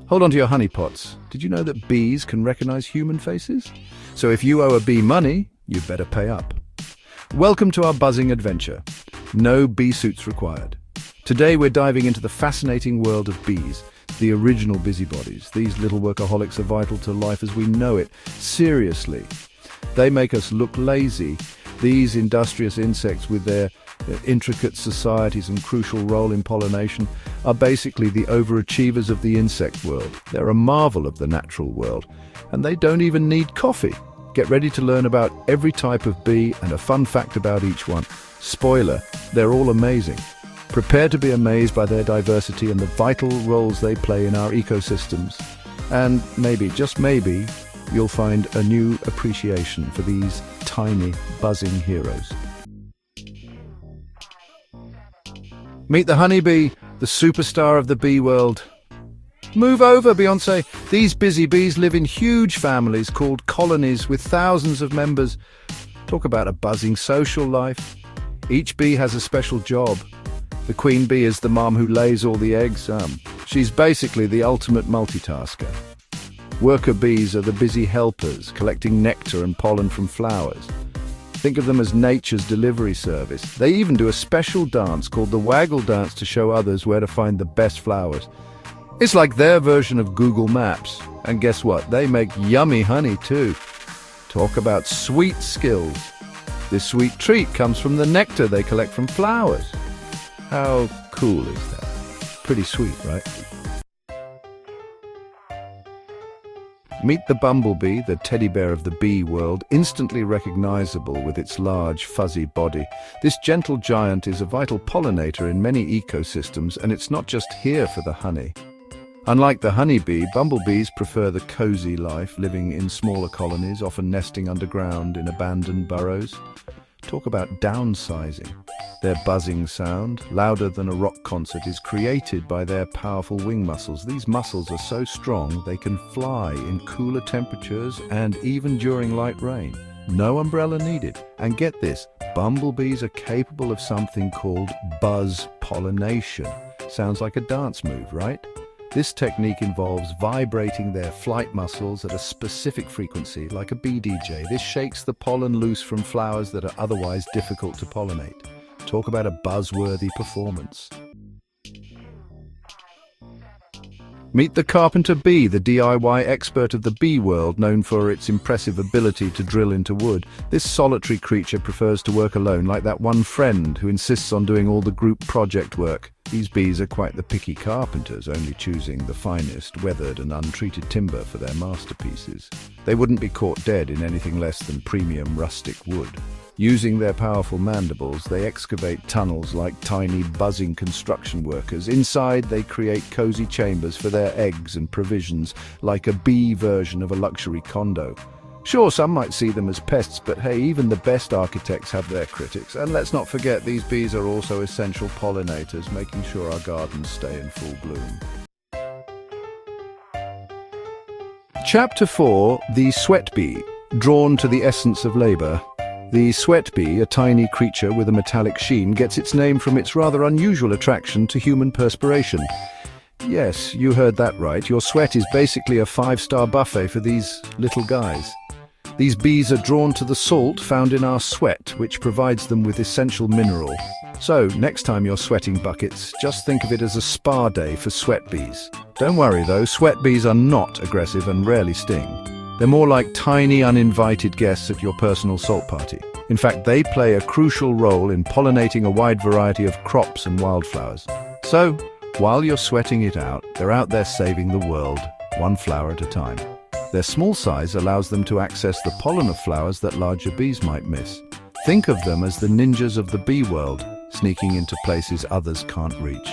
Hold on to your honey pots. Did you know that bees can recognize human faces? So if you owe a bee money, you'd better pay up. Welcome to our buzzing adventure. No bee suits required. Today we're diving into the fascinating world of bees, the original busybodies. These little workaholics are vital to life as we know it. Seriously, they make us look lazy. These industrious insects with their intricate societies and crucial role in pollination are basically the overachievers of the insect world. They're a marvel of the natural world, and they don't even need coffee. Get ready to learn about every type of bee and a fun fact about each one. Spoiler, they're all amazing. Prepare to be amazed by their diversity and the vital roles they play in our ecosystems. And maybe, just maybe, you'll find a new appreciation for these tiny, buzzing heroes. Meet the honeybee, the superstar of the bee world. Move over, Beyoncé. These busy bees live in huge families called colonies with thousands of members. Talk about a buzzing social life. Each bee has a special job. The queen bee is the mom who lays all the eggs. She's basically the ultimate multitasker. Worker bees are the busy helpers, collecting nectar and pollen from flowers. Think of them as nature's delivery service. They even do a special dance called the waggle dance to show others where to find the best flowers. It's like their version of Google Maps. And guess what? They make yummy honey too. Talk about sweet skills. This sweet treat comes from the nectar they collect from flowers. How cool is that? Pretty sweet, right? Meet the bumblebee, the teddy bear of the bee world, instantly recognizable with its large, fuzzy body. This gentle giant is a vital pollinator in many ecosystems, and it's not just here for the honey. Unlike the honeybee, bumblebees prefer the cozy life, living in smaller colonies, often nesting underground in abandoned burrows. Talk about downsizing. Their buzzing sound, louder than a rock concert, is created by their powerful wing muscles. These muscles are so strong they can fly in cooler temperatures and even during light rain. No umbrella needed. And get this, bumblebees are capable of something called buzz pollination. Sounds like a dance move, right? This technique involves vibrating their flight muscles at a specific frequency, like a bee DJ. This shakes the pollen loose from flowers that are otherwise difficult to pollinate. Talk about a buzzworthy performance. Meet the carpenter bee, the DIY expert of the bee world, known for its impressive ability to drill into wood. This solitary creature prefers to work alone, like that one friend who insists on doing all the group project work. These bees are quite the picky carpenters, only choosing the finest, weathered and untreated timber for their masterpieces. They wouldn't be caught dead in anything less than premium rustic wood. Using their powerful mandibles, they excavate tunnels like tiny, buzzing construction workers. Inside, they create cozy chambers for their eggs and provisions, like a bee version of a luxury condo. Sure, some might see them as pests, but hey, even the best architects have their critics. And let's not forget, these bees are also essential pollinators, making sure our gardens stay in full bloom. Chapter 4, The Sweat Bee, drawn to the essence of labor. The sweat bee, a tiny creature with a metallic sheen, gets its name from its rather unusual attraction to human perspiration. Yes, you heard that right. Your sweat is basically a 5-star buffet for these little guys. These bees are drawn to the salt found in our sweat, which provides them with essential mineral. So, next time you're sweating buckets, just think of it as a spa day for sweat bees. Don't worry though, sweat bees are not aggressive and rarely sting. They're more like tiny, uninvited guests at your personal salt party. In fact, they play a crucial role in pollinating a wide variety of crops and wildflowers. So, while you're sweating it out, they're out there saving the world, one flower at a time. Their small size allows them to access the pollen of flowers that larger bees might miss. Think of them as the ninjas of the bee world, sneaking into places others can't reach.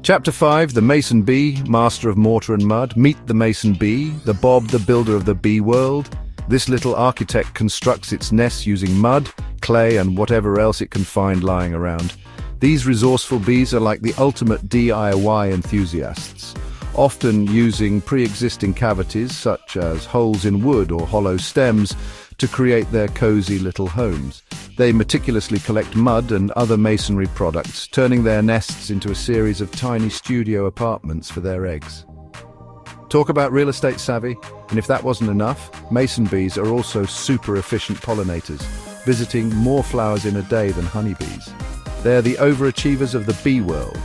Chapter 5, The Mason Bee, Master of Mortar and Mud. Meet the Mason Bee, the Bob the Builder of the bee world. This little architect constructs its nests using mud, clay, and whatever else it can find lying around. These resourceful bees are like the ultimate DIY enthusiasts, often using pre-existing cavities, such as holes in wood or hollow stems, to create their cozy little homes. They meticulously collect mud and other masonry products, turning their nests into a series of tiny studio apartments for their eggs. Talk about real estate savvy, and if that wasn't enough, mason bees are also super efficient pollinators, visiting more flowers in a day than honeybees. They're the overachievers of the bee world.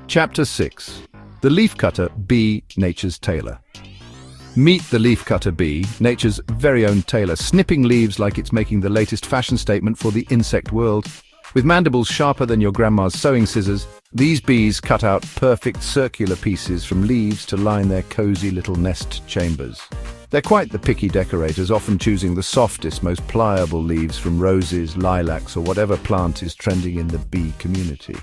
Chapter 6. The Leafcutter Bee, Nature's Tailor. Meet the leafcutter bee, nature's very own tailor, snipping leaves like it's making the latest fashion statement for the insect world. With mandibles sharper than your grandma's sewing scissors, these bees cut out perfect circular pieces from leaves to line their cozy little nest chambers. They're quite the picky decorators, often choosing the softest, most pliable leaves from roses, lilacs, or whatever plant is trending in the bee community.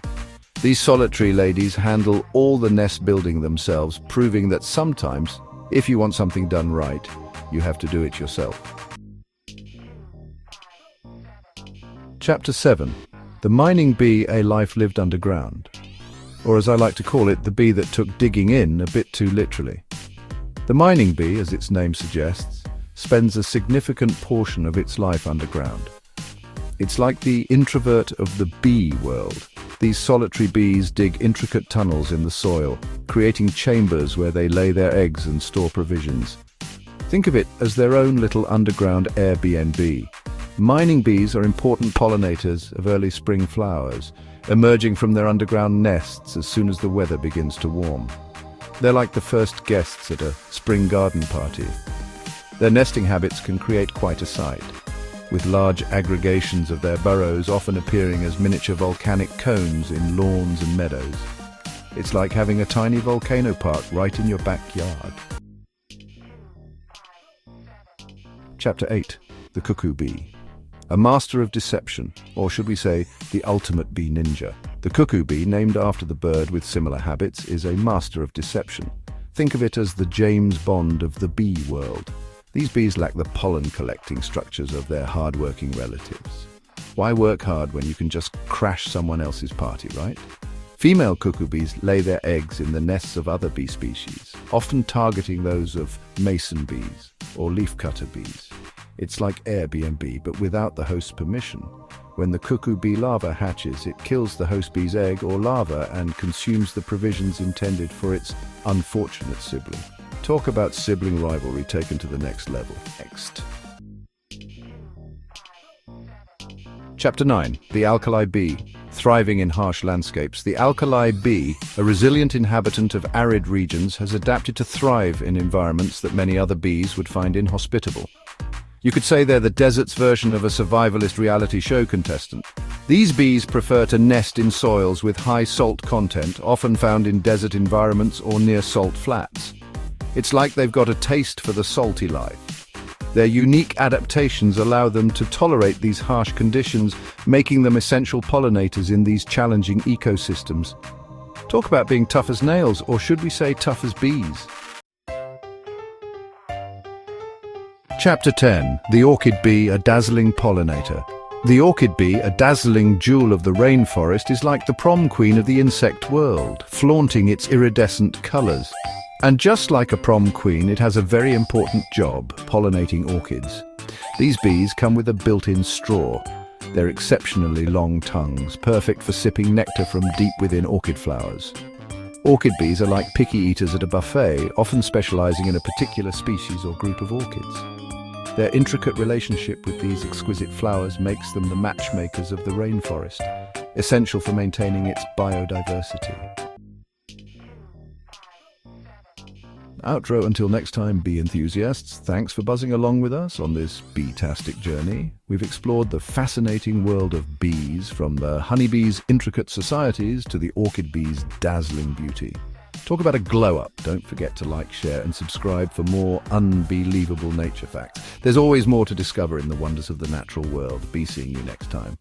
These solitary ladies handle all the nest building themselves, proving that sometimes, if you want something done right, you have to do it yourself. Chapter 7. The Mining Bee, A Life Lived Underground. Or as I like to call it, the bee that took digging in a bit too literally. The mining bee, as its name suggests, spends a significant portion of its life underground. It's like the introvert of the bee world. These solitary bees dig intricate tunnels in the soil, creating chambers where they lay their eggs and store provisions. Think of it as their own little underground Airbnb. Mining bees are important pollinators of early spring flowers, emerging from their underground nests as soon as the weather begins to warm. They're like the first guests at a spring garden party. Their nesting habits can create quite a sight, with large aggregations of their burrows often appearing as miniature volcanic cones in lawns and meadows. It's like having a tiny volcano park right in your backyard. Chapter 8. The Cuckoo Bee. A master of deception, or should we say, the ultimate bee ninja. The cuckoo bee, named after the bird with similar habits, is a master of deception. Think of it as the James Bond of the bee world. These bees lack the pollen-collecting structures of their hard-working relatives. Why work hard when you can just crash someone else's party, right? Female cuckoo bees lay their eggs in the nests of other bee species, often targeting those of mason bees or leafcutter bees. It's like Airbnb, but without the host's permission. When the cuckoo bee larva hatches, it kills the host bee's egg or larva and consumes the provisions intended for its unfortunate sibling. Talk about sibling rivalry taken to the next level. Next. Chapter 9. The Alkali Bee. Thriving in harsh landscapes, the alkali bee, a resilient inhabitant of arid regions, has adapted to thrive in environments that many other bees would find inhospitable. You could say they're the desert's version of a survivalist reality show contestant. These bees prefer to nest in soils with high salt content, often found in desert environments or near salt flats. It's like they've got a taste for the salty life. Their unique adaptations allow them to tolerate these harsh conditions, making them essential pollinators in these challenging ecosystems. Talk about being tough as nails, or should we say tough as bees? Chapter 10. The Orchid Bee, a Dazzling Pollinator. The orchid bee, a dazzling jewel of the rainforest, is like the prom queen of the insect world, flaunting its iridescent colors. And just like a prom queen, it has a very important job, pollinating orchids. These bees come with a built-in straw. Their exceptionally long tongues, perfect for sipping nectar from deep within orchid flowers. Orchid bees are like picky eaters at a buffet, often specializing in a particular species or group of orchids. Their intricate relationship with these exquisite flowers makes them the matchmakers of the rainforest, essential for maintaining its biodiversity. Outro until next time, bee enthusiasts. Thanks for buzzing along with us on this bee-tastic journey. We've explored the fascinating world of bees, from the honeybee's intricate societies to the orchid bee's dazzling beauty. Talk about a glow-up. Don't forget to like, share and subscribe for more unbelievable nature facts. There's always more to discover in the wonders of the natural world. Be seeing you next time.